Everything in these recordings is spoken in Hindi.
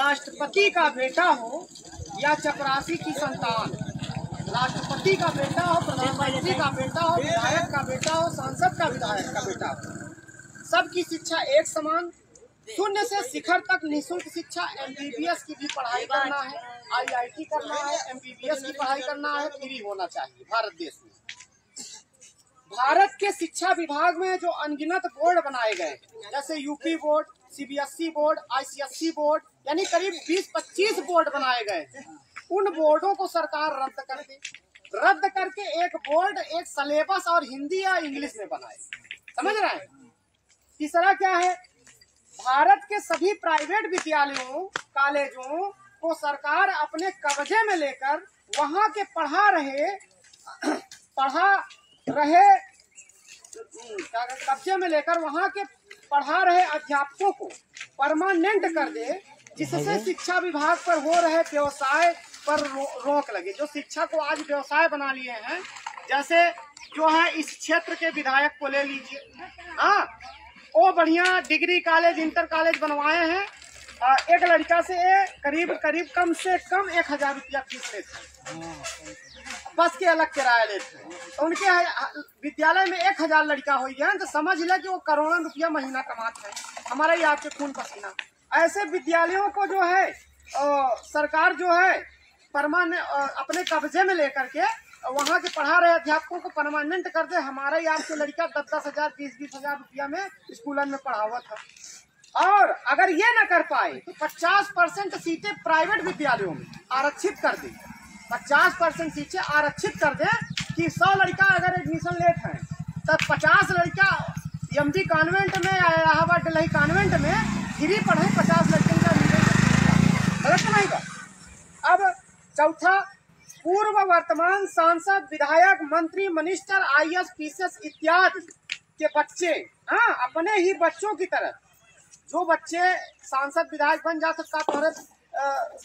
राष्ट्रपति का बेटा हो या चपरासी की संतान, राष्ट्रपति का बेटा हो, प्रधानमंत्री का बेटा हो, विधायक का बेटा हो, सांसद का विधायक का बेटा हो, सबकी शिक्षा एक समान, शून्य से शिखर तक निःशुल्क शिक्षा। MBBS की भी पढ़ाई करना है, IIT करना है, MBBS की पढ़ाई करना है, फ्री होना चाहिए भारत देश में। भारत के शिक्षा विभाग में जो अनगिनत बोर्ड बनाए गए, जैसे UP board, CBSE board, ICSE board, यानी करीब 20-25 बोर्ड बनाए गए, उन बोर्डों को सरकार रद्द कर दे। रद्द करके एक बोर्ड, एक सिलेबस और हिंदी या इंग्लिश में बनाए। समझ रहे हैं? तीसरा क्या है, भारत के सभी प्राइवेट विद्यालयों, कॉलेजों को सरकार अपने कब्जे में लेकर वहां के कब्जे में लेकर वहां के पढ़ा रहे अध्यापकों को परमानेंट कर दे, जिससे शिक्षा विभाग पर हो रहे व्यवसाय पर रोक लगे। जो शिक्षा को आज व्यवसाय बना लिए हैं, जैसे जो है इस क्षेत्र के विधायक को ले लीजिए, हाँ, वो बढ़िया डिग्री कॉलेज, इंटर कॉलेज बनवाए हैं। एक लड़का से करीब कम से कम 1000 रुपया फीस लेते, बस के अलग किराया लेते हैं। तो उनके विद्यालय में 1000 लड़का हो गया, तो समझ ले कि वो करोड़ों रुपया महीना कमाते हैं। हमारा ही आपके खून पसीना। ऐसे विद्यालयों को जो है सरकार जो है परमानेंट अपने कब्जे में लेकर के वहाँ के पढ़ा रहे अध्यापकों को परमानेंट कर दे। हमारा ही आपके लड़का 10-10 हजार, 20-20 हजार रुपया में स्कूलों में पढ़ावा था। और अगर ये न कर पाए तो 50% सीटें प्राइवेट विद्यालयों में आरक्षित कर दें। 50% सीटें आरक्षित कर दें कि 100 लड़का अगर एडमिशन लेट है तो 50 लड़का MG कॉन्वेंट में या इलाहाबाद दिल्ली कॉन्वेंट में फ्री पढ़े। 50 लड़के का गलत नहीं का। अब चौथा, पूर्व वर्तमान सांसद, विधायक, मंत्री, मिनिस्टर, IAS, PCS इत्यादि के बच्चे, हाँ, अपने ही बच्चों की तरह, जो बच्चे सांसद विधायक बन जा सकता तोहरे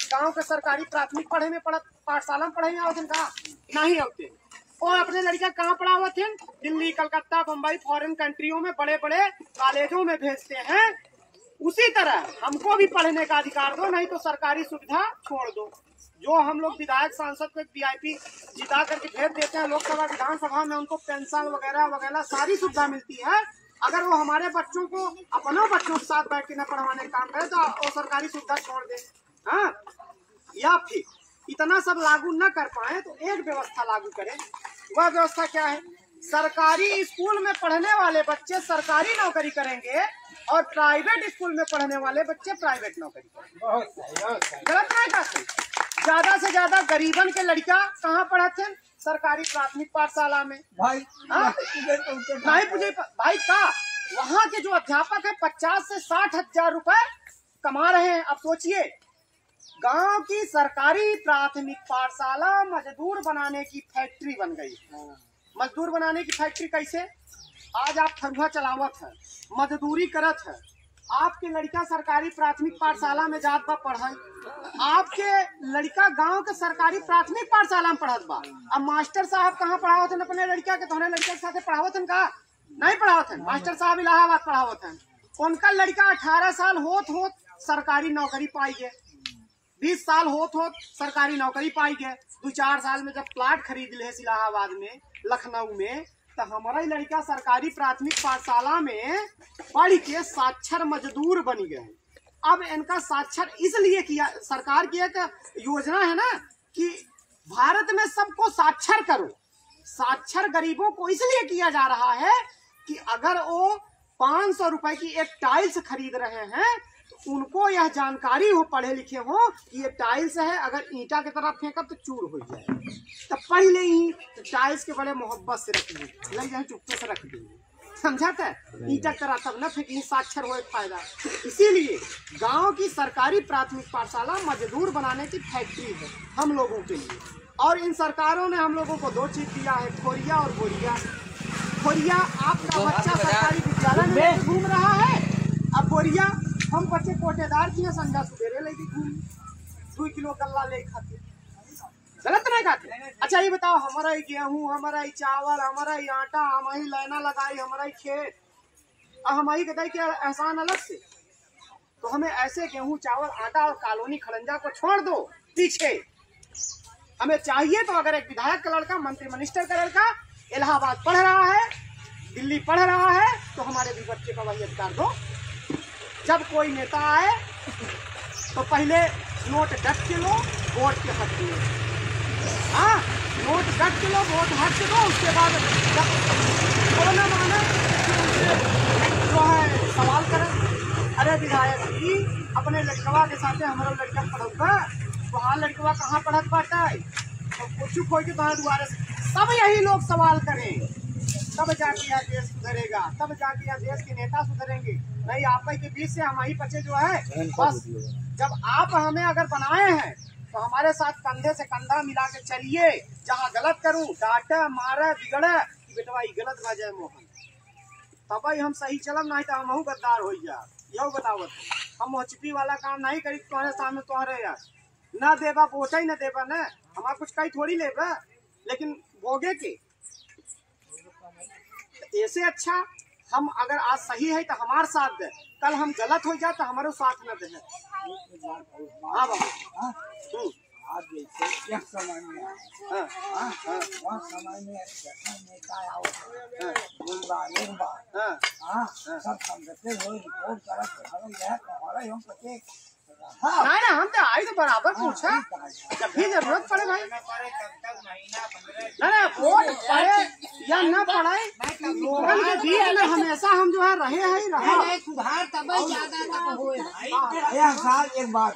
गांव के सरकारी प्राथमिक पढ़े में पाठशाला में पढ़े में आवत कहा नहीं होते, और अपने लड़का कहाँ पढ़ावत हैं? दिल्ली, कलकत्ता, बम्बई, फॉरेन कंट्रियों में बड़े बड़े कॉलेजों में भेजते हैं। उसी तरह हमको भी पढ़ने का अधिकार दो, नहीं तो सरकारी सुविधा छोड़ दो। जो हम लोग विधायक सांसद को VIP जिता करके भेज देते हैं लोकसभा विधानसभा में, उनको पेंशन वगैरह वगैरह सारी सुविधा मिलती है। अगर वो हमारे बच्चों को अपनों बच्चों के साथ बैठ के न पढ़वाने का काम करे तो वो सरकारी सुविधा छोड़ दे, हाँ। या फिर इतना सब लागू न कर पाए तो एक व्यवस्था लागू करें। वह व्यवस्था क्या है? सरकारी स्कूल में पढ़ने वाले बच्चे सरकारी नौकरी करेंगे और प्राइवेट स्कूल में पढ़ने वाले बच्चे प्राइवेट नौकरी करेंगे। गलत नहीं कहते। ज्यादा से ज्यादा गरीबन के लड़का कहाँ पढ़ते हैं? सरकारी प्राथमिक पाठशाला में। भाई नहीं पूछे भाई का वहाँ के जो अध्यापक है 50 से 60 हजार रुपए कमा रहे हैं। अब सोचिए, गांव की सरकारी प्राथमिक पाठशाला मजदूर बनाने की फैक्ट्री बन गई। मजदूर बनाने की फैक्ट्री कैसे? आज आप फरुहा चलावत है, मजदूरी करत है, आपके लड़का सरकारी प्राथमिक पाठशाला में जात बा पढ़ाई, आपके लड़का गांव के सरकारी प्राथमिक पाठशाला में पढ़त बा। अब मास्टर साहब कहाँ पढ़ावत हैं अपने लड़का के? तोहरे लड़का के साथ पढ़ावत हैं का? नहीं पढ़ावत हैं। मास्टर साहब इलाहाबाद पढ़ावत हैं। उनका लड़का 18 साल होत सरकारी नौकरी पाई गए, 20 साल होत सरकारी नौकरी पाई गए। 2-4 साल में जब प्लाट खरीद ले इलाहाबाद में, लखनऊ में, तो हमारा लड़का सरकारी प्राथमिक पाठशाला में पढ़ के साक्षर मजदूर बन गए। अब इनका साक्षर इसलिए किया, सरकार की एक योजना है ना कि भारत में सबको साक्षर करो। साक्षर गरीबों को इसलिए किया जा रहा है कि अगर वो 500 रुपए की एक टाइल्स खरीद रहे हैं तो उनको यह जानकारी हो, पढ़े लिखे हो, कि ये टाइल्स है, अगर ईंटा की तरफ फेंकब तो चूर हो जाए, तब पढ़ ले ही तो टाइल्स के बड़े मोहब्बत से रख देंगे, लग जाए चुप्पे से रख देंगे। समझाता है? ईंटा करा तब न फेंकी, साक्षर हो एक फायदा। इसीलिए गांव की सरकारी प्राथमिक पाठशाला मजदूर बनाने की फैक्ट्री है हम लोगों के लिए। और इन सरकारों ने हम लोगों को 2 चीज दिया है, खोरिया और बोरिया। खोरिया आपका बच्चा सरकारी विद्यालय में घूम रहा है, अब बोरिया हम बच्चे कोटेदार की संध्या सुबेरे लेके घूम 2 किलो गल्ला ले खाते। गलत नहीं खाते। अच्छा ये बताओ, हमारा ही गेहूं, हमारा ही चावल, हमारा ही आटा, हमारी लाइना लगाई, हमारा ही खेत, और हमारी कदाई के एहसान अलग से। तो हमें ऐसे गेहूं चावल आटा और कॉलोनी खड़ंजा को छोड़ दो पीछे। हमें चाहिए तो अगर एक विधायक का लड़का, मंत्री मिनिस्टर का लड़का इलाहाबाद पढ़ रहा है, दिल्ली पढ़ रहा है, तो हमारे भी बच्चे का वही अधिकार दो। जब कोई नेता आए तो पहले नोट डट के लो, वोट के हट के लो। हाँ, नोट डट के लो, वोट हट के दो। उसके बाद जब बोलना माने जो है सवाल करें, अरे विधायक जी अपने लड़कवा के साथ हमारा लड़का पढ़ा, वहाँ लड़कवा कहाँ पढ़त पाता है, तो चुप हो के तुम्हारे द्वारे सब यही लोग सवाल करें, तब जाके यह देश सुधरेगा, तब जाके यह देश के नेता सुधरेंगे। नहीं आप के बीच से हम ही बच्चे जो है, बस जब आप हमें अगर बनाए हैं तो हमारे साथ कंधे से कंधा मिला के चलिए। जहाँ गलत करूँ डांटे मारे बिगड़े कि बेटवा ये गलत ना जाए मोहन, तब ही हम सही चलब, नहीं तो हम गद्दार हो जा। यो बतावत हम मोचपी वाला काम नहीं करी तुम्हारे सामने, तुम्हारे यार न देबा पोछा ही न देबा न, हमारा कुछ कहीं थोड़ी लेबा, लेकिन भोगे के ऐसे अच्छा हम अगर आज सही है तो हमारे साथ दे, कल हम गलत हो जाए तो हमारे साथ न दे। हाँ बाबू, आज जैसे एक समय में वह समय में नेता सब संगठन हो रिपोर्ट करते नहीं ना हम तो आई तो बराबर पूछा, जब भी जरूरत पड़े भाई ना वोट पड़े या न पड़े, लोगों के बीच में हमेशा हम जो है रहे हैं रहे सुधार तब ज्यादा हो। एक बात